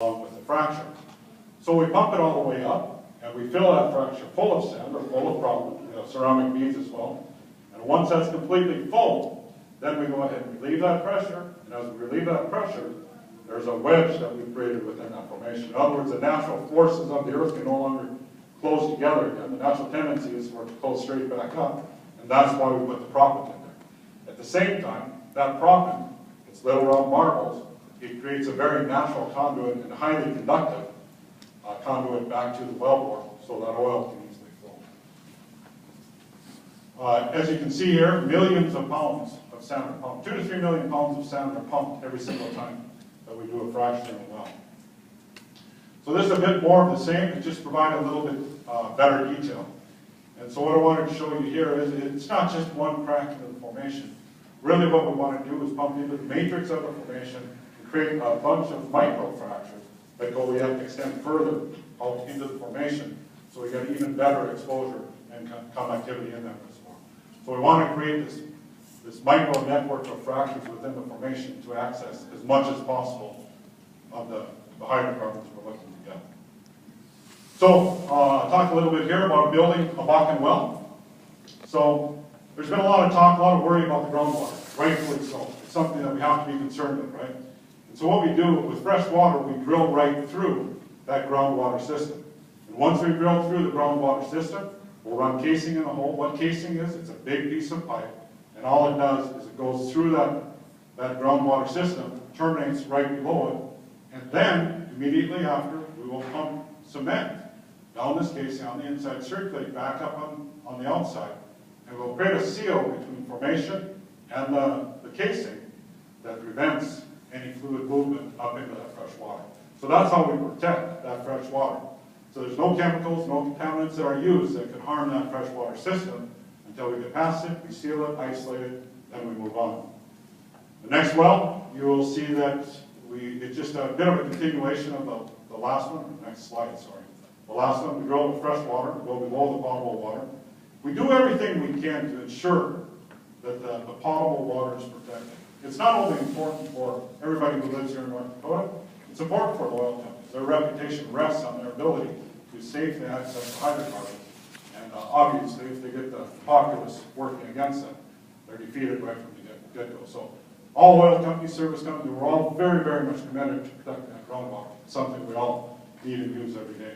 along with the fracture. So we pump it all the way up, and we fill that fracture full of sand or full of ceramic beads as well. And once that's completely full, then we go ahead and relieve that pressure. And as we relieve that pressure, there's a wedge that we've created within that formation. In other words, the natural forces of the earth can no longer close together again. The natural tendency is for it to close straight back up. And that's why we put the proppant in there. At the same time, that proppant, it's little round marbles, it creates a very natural conduit and highly conductive conduit back to the wellbore so that oil can easily flow. As you can see here, millions of pounds of sand are pumped. 2 to 3 million pounds of sand are pumped every single time that we do a fracture in a well. So this is a bit more of the same, it just provides a little bit better detail. And so what I wanted to show you here is it's not just one crack into the formation. Really what we want to do is pump into the matrix of the formation and create a bunch of micro fractures that go yet extend further out into the formation so we get even better exposure and conductivity in that reservoir. So we want to create this micro network of fractures within the formation to access as much as possible of the hydrocarbons we're looking to get. So I'll talk a little bit here about building a Bakken well. So there's been a lot of talk, a lot of worry about the groundwater, rightfully so. It's something that we have to be concerned with, right? And so what we do with fresh water, we drill right through that groundwater system. And once we drill through the groundwater system, we'll run casing in the hole. What casing is, it's a big piece of pipe, and all it does is it goes through that groundwater system, terminates right below it, and then immediately after, we will pump cement down this casing on the inside, circulate back up on the outside, and we'll create a seal between formation and the casing that prevents any fluid movement up into that fresh water. So that's how we protect that fresh water. So there's no chemicals, no contaminants that are used that could harm that freshwater system until we get past it, we seal it, isolate it, then we move on. The next well, you will see that it's just a bit of a continuation of the last one. Next slide, sorry. The last one, we drill with fresh water, we go below the potable water. We do everything we can to ensure that the potable water is protected. It's not only important for everybody who lives here in North Dakota, it's important for the oil companies. Their reputation rests on their ability to safely access the hydrocarbons. And obviously, if they get the populace working against them, they're defeated right from the get-go. So all oil companies, service companies, we're all very, very much committed to protecting that groundwater. It's something we all need and use every day.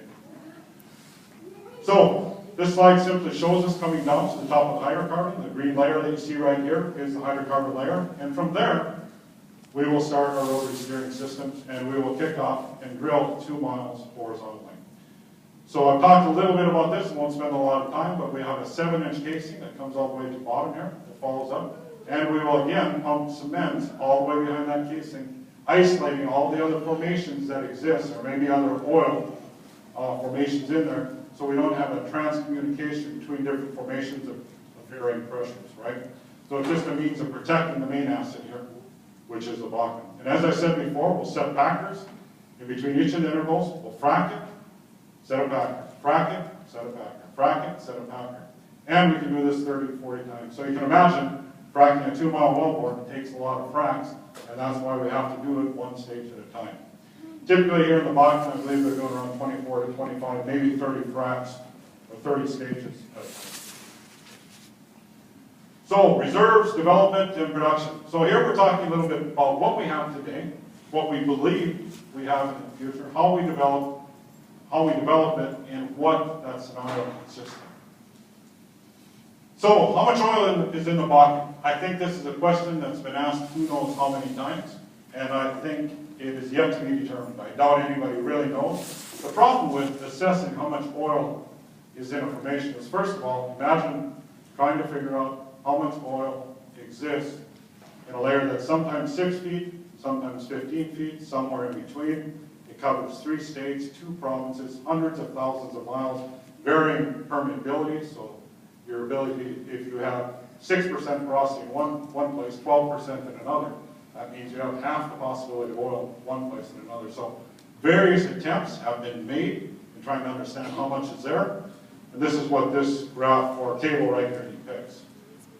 So this slide simply shows us coming down to the top of the hydrocarbon. The green layer that you see right here is the hydrocarbon layer. And from there, we will start our rotary steering system, and we will kick off and drill 2 miles horizontally. So I've talked a little bit about this, and won't spend a lot of time, but we have a 7-inch casing that comes all the way to the bottom here, that follows up. And we will again pump cement all the way behind that casing, isolating all the other formations that exist, or maybe other oil formations in there, so we don't have a transcommunication between different formations of varying pressures, right? So it's just a means of protecting the main asset here, which is the Bakken. And as I said before, we'll set packers in between each of the intervals. We'll frack it, set a packer, frack it, set a packer, frack it, set a packer. And we can do this 30 to 40 times. So you can imagine fracking a 2-mile wellbore takes a lot of fracks, and that's why we have to do it one stage at a time. Typically here in the Bakken, I believe they're doing around 24 to 25, maybe 30 fracks, or 30 stages at a time. So, reserves, development, and production. So here we're talking a little bit about what we have today, what we believe we have in the future, how we develop it, and what that scenario consists of. So, how much oil is in the Bakken? I think this is a question that's been asked who knows how many times, and I think it is yet to be determined. I doubt anybody really knows. The problem with assessing how much oil is in a formation is, first of all, imagine trying to figure out how much oil exists in a layer that's sometimes 6 feet, sometimes 15 feet, somewhere in between. It covers 3 states, 2 provinces, hundreds of thousands of miles, varying permeability. So your ability, if you have 6% porosity in one place, 12% in another, that means you have half the possibility of oil in one place and another. So various attempts have been made in trying to understand how much is there. And this is what this graph or table right here depicts.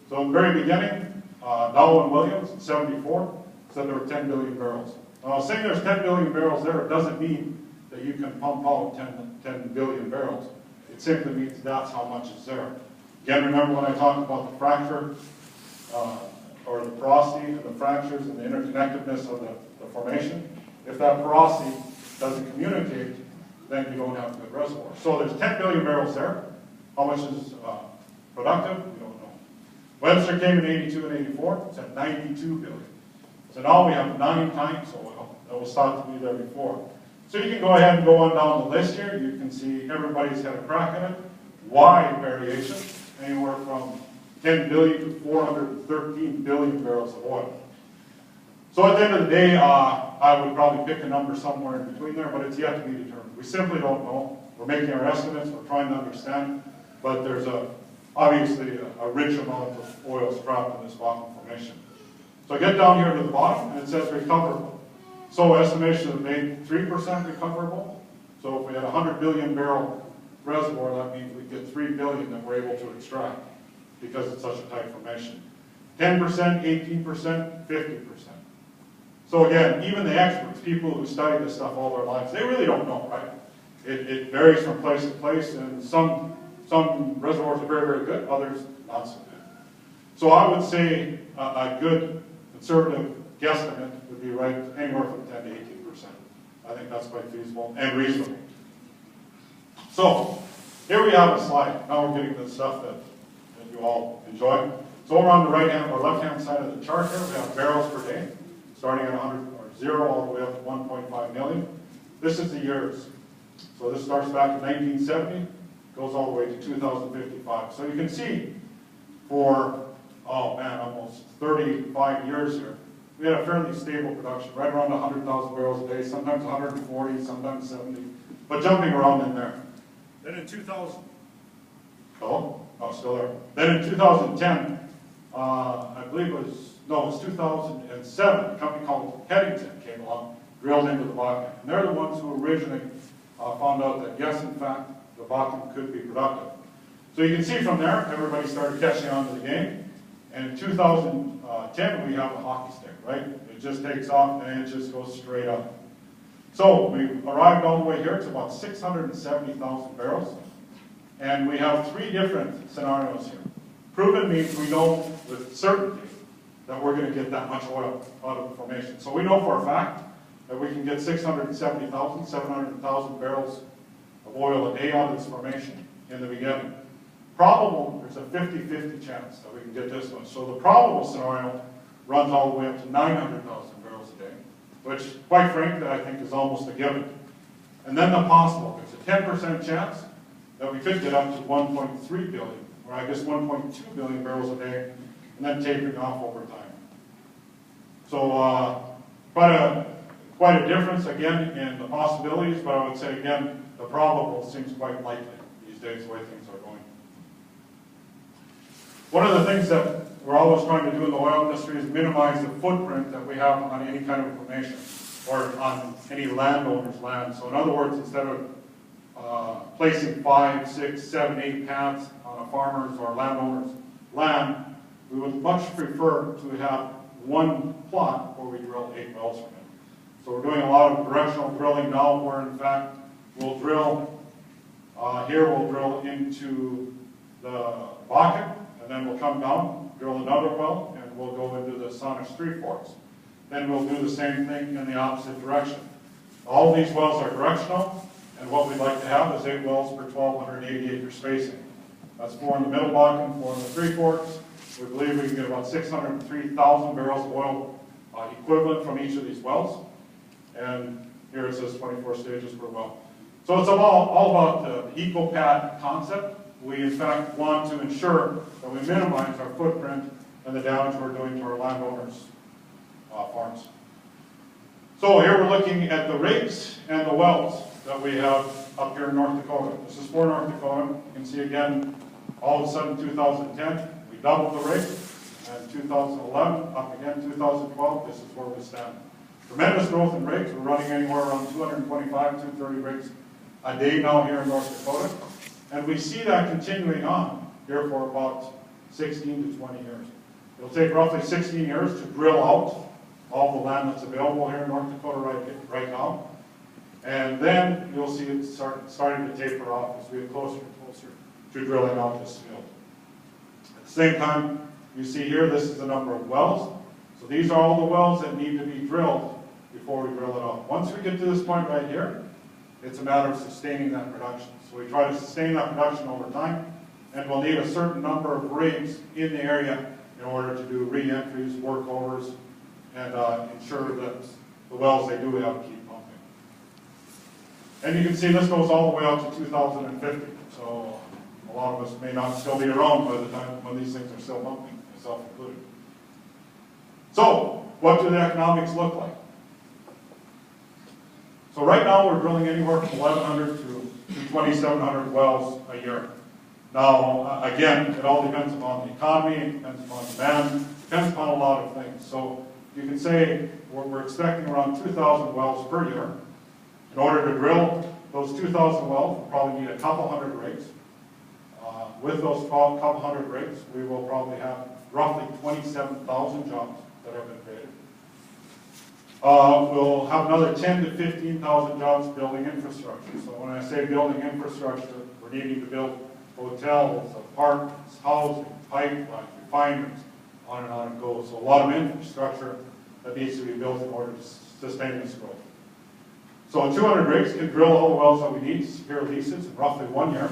So in the very beginning, Dow and Williams in '74 said there were 10 billion barrels. Saying there's 10 billion barrels there, it doesn't mean that you can pump out 10 billion barrels. It simply means that's how much is there. Again, remember when I talked about the fracture, or the porosity and the fractures and the interconnectedness of the formation? If that porosity doesn't communicate, then you don't have a good reservoir. So there's 10 billion barrels there. How much is productive? We don't know. Webster came in 82 and 84. It's at 92 billion. So now we have 9 times oil that was thought to be there before. So you can go ahead and go on down the list here. You can see everybody's had a crack at it. Wide variation, anywhere from 10 billion to 413 billion barrels of oil. So at the end of the day, I would probably pick a number somewhere in between there, but it's yet to be determined. We simply don't know. We're making our estimates, we're trying to understand, but there's obviously a rich amount of oil trapped in this Bakken formation. So I get down here to the bottom, and it says recoverable. So estimations have made 3% recoverable. So if we had a 100 billion barrel reservoir, that means we get 3 billion that we're able to extract, because it's such a tight formation. 10%, 18%, 50%. So again, even the experts, people who study this stuff all their lives, they really don't know, right? It varies from place to place, and some reservoirs are very, very good, others not so good. So I would say a good conservative guesstimate would be right anywhere from 10 to 18%. I think that's quite feasible and reasonable. So here we have a slide. Now we're getting to the stuff that you all enjoy. So over on the right-hand or left-hand side of the chart here, we have barrels per day, starting at 100 or 0 all the way up to 1.5 million. This is the years. So this starts back in 1970, goes all the way to 2055. So you can see for, oh man, almost 35 years here, we had a fairly stable production, right around 100,000 barrels a day, sometimes 140, sometimes 70, but jumping around in there. Then in 2000, still there. Then in 2010, I believe it was 2007, a company called Headington came along, drilled into the Bakken. And they're the ones who originally found out that, yes, in fact, the Bakken could be productive. So you can see from there, everybody started catching on to the game. And in 2010, we have a hockey stick, right? It just takes off and it just goes straight up. So we arrived all the way here to about 670,000 barrels. And we have 3 different scenarios here. Proven means we know with certainty that we're going to get that much oil out of the formation. So we know for a fact that we can get 670,000, 700,000 barrels of oil a day out of this formation in the beginning. Probable, there's a 50-50 chance that we can get this one. So the probable scenario runs all the way up to 900,000 barrels a day, which, quite frankly, I think is almost a given. And then the possible, there's a 10% chance that we could get up to 1.3 billion, or I guess 1.2 billion barrels a day, and then tapering off over time. So quite a difference, again, in the possibilities, but I would say, again, the probable seems quite likely these days, the way things are going. One of the things that we're always trying to do in the oil industry is minimize the footprint that we have on any kind of information or on any landowner's land. So in other words, instead of placing 5, 6, 7, 8 pads on a farmer's or landowner's land, we would much prefer to have one plot where we drill 8 wells from it. So we're doing a lot of directional drilling now where in fact we'll drill, here we'll drill into the Bakken, and then we'll come down, drill another well, and we'll go into the Sonic Three Forks. Then we'll do the same thing in the opposite direction. All these wells are directional, and what we'd like to have is 8 wells per 1,280 acre spacing. That's 4 in the middle Bakken, 4 in the Three Forks. We believe we can get about 603,000 barrels of oil equivalent from each of these wells. And here it says 24 stages per well. So it's all about the eco-pad concept. We, in fact, want to ensure that we minimize our footprint and the damage we're doing to our landowners' farms. So here we're looking at the rigs and the wells that we have up here in North Dakota. This is for North Dakota. You can see again, all of a sudden 2010, we doubled the rig. And 2011, up again 2012, this is where we stand. Tremendous growth in rigs. We're running anywhere around 225, 230 rigs a day now here in North Dakota. And we see that continuing on here for about 16 to 20 years. It'll take roughly 16 years to drill out all the land that's available here in North Dakota right now. And then you'll see it starting to taper off as we get closer and closer to drilling out this field. At the same time, you see here, this is the number of wells. So these are all the wells that need to be drilled before we drill it out. Once we get to this point right here, it's a matter of sustaining that production. So we try to sustain that production over time, and we'll need a certain number of rigs in the area in order to do re-entries, workovers, and ensure that the wells they do have keep pumping. And you can see this goes all the way up to 2050. So a lot of us may not still be around by the time when these things are still pumping, myself included. So what do the economics look like? So right now we're drilling anywhere from 1,100 to 2,700 wells a year. Now, again, it all depends upon the economy, it depends upon demand, it depends upon a lot of things. So you can say we're expecting around 2,000 wells per year. In order to drill those 2,000 wells, we'll probably need a couple hundred rigs. With those couple hundred rigs, we will probably have roughly 27,000 jobs that have been created. We'll have another 10 to 15,000 jobs building infrastructure. So when I say building infrastructure, we're needing to build hotels, apartments, housing, pipelines, refineries, on and on it goes. So a lot of infrastructure that needs to be built in order to sustain this growth. So 200 rigs can drill all the wells that we need to secure leases in roughly 1 year.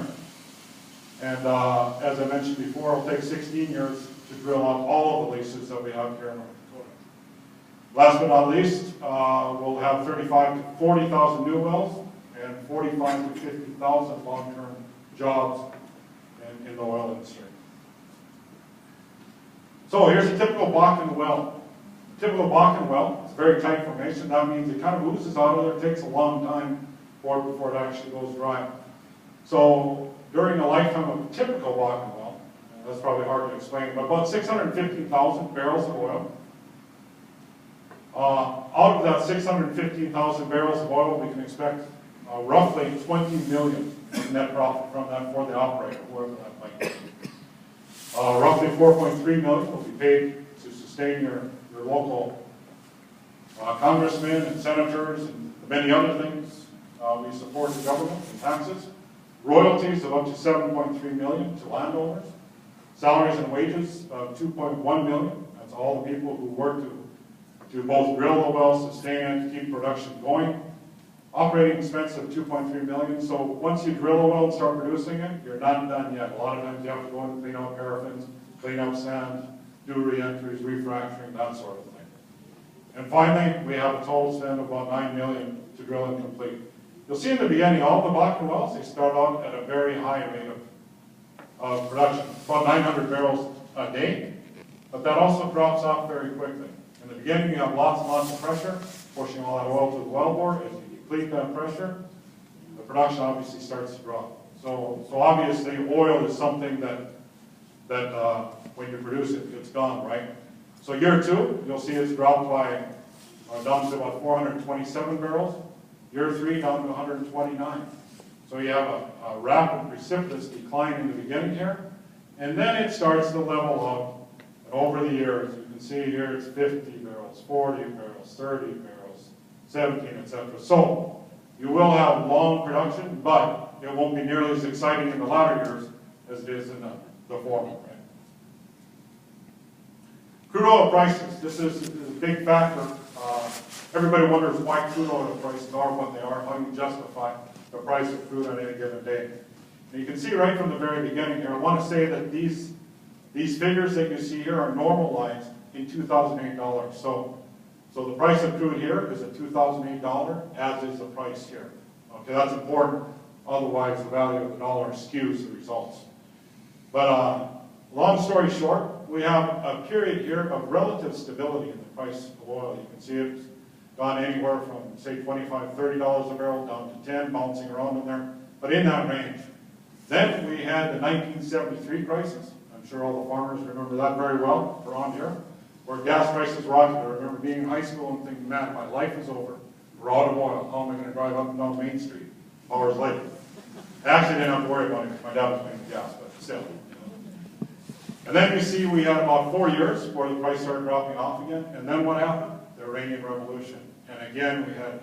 And as I mentioned before, it'll take 16 years to drill out all of the leases that we have here in North Dakota. Last but not least, we'll have 35 to 40,000 new wells and 45 to 50,000 long-term jobs in the oil industry. So here's a typical Bakken well. A typical Bakken well, it's a very tight formation. That means it kind of oozes out of there. It takes a long time before it actually goes dry. So during the lifetime of a typical Bakken well, and that's probably hard to explain, but about 615,000 barrels of oil. Out of that 615,000 barrels of oil, we can expect roughly 20 million in net profit from that for the operator, whoever that might be. Roughly 4.3 million will be paid to sustain your local congressmen and senators and many other things. We support the government and taxes. Royalties of up to 7.3 million to landowners. Salaries and wages of 2.1 million. That's all the people who work to both drill the wells, sustain it, keep production going. Operating expense of 2.3 million. So once you drill a well and start producing it, you're not done yet. A lot of times you have to go and clean out paraffins, clean up sand, do re-entries, refracturing, that sort of thing. And finally, we have a total spend of about 9 million to drill and complete. You'll see in the beginning, all the Bakken wells, they start out at a very high rate of production, about 900 barrels a day, but that also drops off very quickly. In the beginning, you have lots and lots of pressure, pushing all that oil to the wellbore. As you deplete that pressure, the production obviously starts to drop. So obviously, oil is something that when you produce it, it's gone, right? So year 2, you'll see it's dropped by down to about 427 barrels. Year 3 down to 129. So you have a rapid precipitous decline in the beginning here, and then it starts to level out. And over the years, you can see here it's 50 barrels, 40 barrels, 30 barrels, 17, etc. So you will have long production, but it won't be nearly as exciting in the latter years as it is in the former. Right? Crude oil prices. This is a big factor. Everybody wonders why crude oil prices are what they are, how you justify the price of crude on any given day. And you can see right from the very beginning here, I want to say that these figures that you see here are normalized in 2008 dollars. So the price of crude here is at $2008, as is the price here. Okay, that's important. Otherwise, the value of the dollar skews the results. But long story short, we have a period here of relative stability in the price of oil. You can see it's gone anywhere from, say, $25, $30 a barrel down to 10, bouncing around in there, but in that range. Then we had the 1973 crisis. I'm sure all the farmers remember that very well around here, where gas prices rocketed. I remember being in high school and thinking, man, my life is over. We're out of oil. How am I going to drive up and down Main Street hours later? I actually didn't have to worry about it because my dad was paying the gas, but still. And then you see we had about 4 years before the price started dropping off again. And then what happened? There Iranian Revolution. And again, we had